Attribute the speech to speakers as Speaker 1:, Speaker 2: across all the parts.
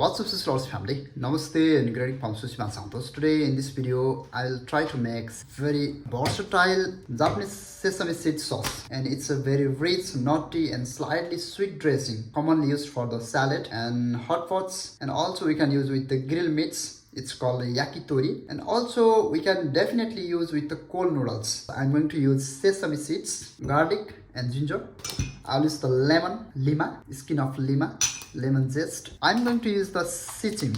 Speaker 1: What's up, Sushi family? Namaste and greeting from Sushi Santosh. Today in this video, I'll try to make very versatile Japanese sesame seed sauce, and it's a very rich, nutty, and slightly sweet dressing, commonly used for the salad and hot pots, and also we can use with the grilled meats. It's called yakitori, and also we can definitely use with the cold noodles. I'm going to use sesame seeds, garlic, and ginger. I'll use the lima, skin of lemon zest. I'm going to use the SESAME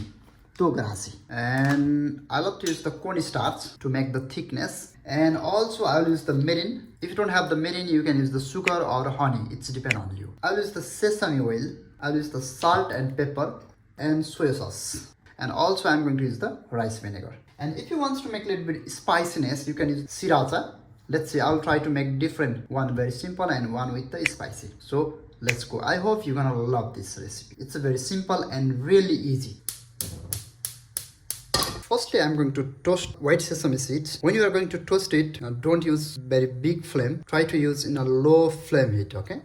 Speaker 1: SAUCE, and I love to use the cornstarch to make the thickness, and also I'll use the mirin. If you don't have the mirin, you can use the sugar or honey, it's depend on you. I'll use the sesame oil, I'll use the salt and pepper and soy sauce, and also I'm going to use the rice vinegar. And if you want to make a little bit spiciness, you can use sriracha. Let's see, I'll try to make different, one very simple and one with the spicy. So let's go. I hope you're gonna love this recipe. It's a very simple and really easy. Firstly, I'm going to toast white sesame seeds. When you are going to toast it, don't use very big flame. Try to use in a low flame heat, okay?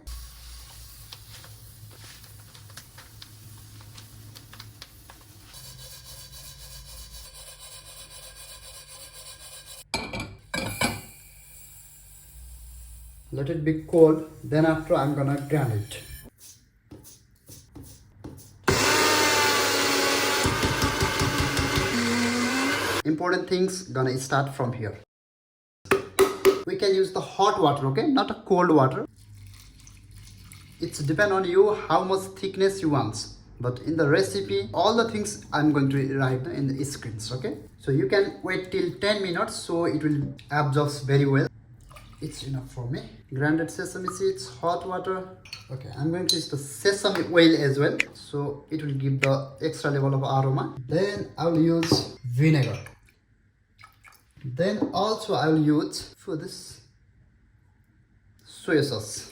Speaker 1: Let it be cold, then after I'm gonna grind it. Important things gonna start from here. We can use the hot water, okay, not a cold water. It's depend on you how much thickness you want, but in the recipe all the things I'm going to write in the screens, okay? So you can wait till 10 minutes so it will absorb very well. It's enough for me. Grounded sesame seeds, hot water. Okay, I'm going to use the sesame oil as well, so it will give the extra level of aroma. Then I will use vinegar. Then also I will use for this soy sauce.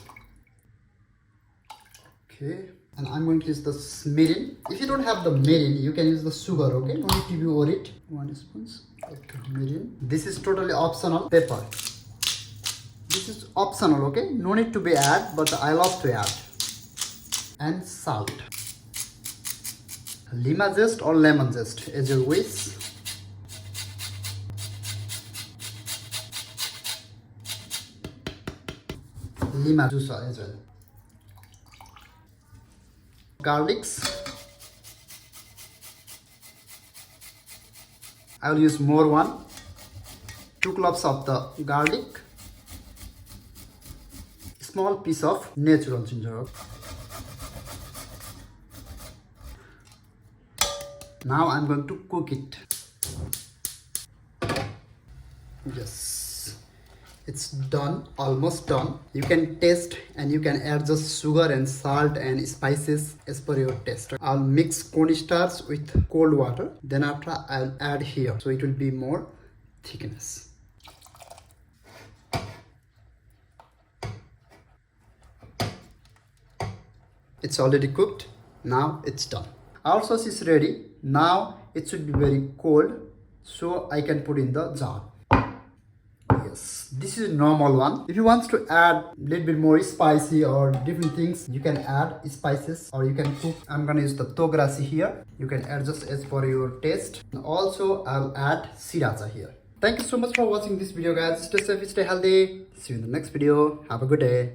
Speaker 1: Okay, and I'm going to use the mirin. If you don't have the mirin, you can use the sugar, okay? No need to be worried. 1 spoon. Okay, mirin. This is totally optional. Pepper. This is optional, okay? No need to be add, but I love to add. And salt. Lima zest or lemon zest, as you wish. Lima juice as well. Garlics. I will use more one. 2 cloves of the garlic. Small piece of natural ginger. Now I'm going to cook it. Yes, it's done, almost done. You can taste and you can add just sugar and salt and spices as per your taste. I'll mix cornstarch with cold water. Then after I'll add here, so it will be more thickness. It's already cooked. Now it's done. Our sauce is ready. Now it should be very cold, so I can put in the jar. Yes, this is a normal one. If you want to add a little bit more spicy or different things, you can add spices or you can cook. I'm gonna use the togarashi here. You can adjust as per your taste. And also I'll add sriracha here. Thank you so much for watching this video, guys. Stay safe, stay healthy. See you in the next video. Have a good day.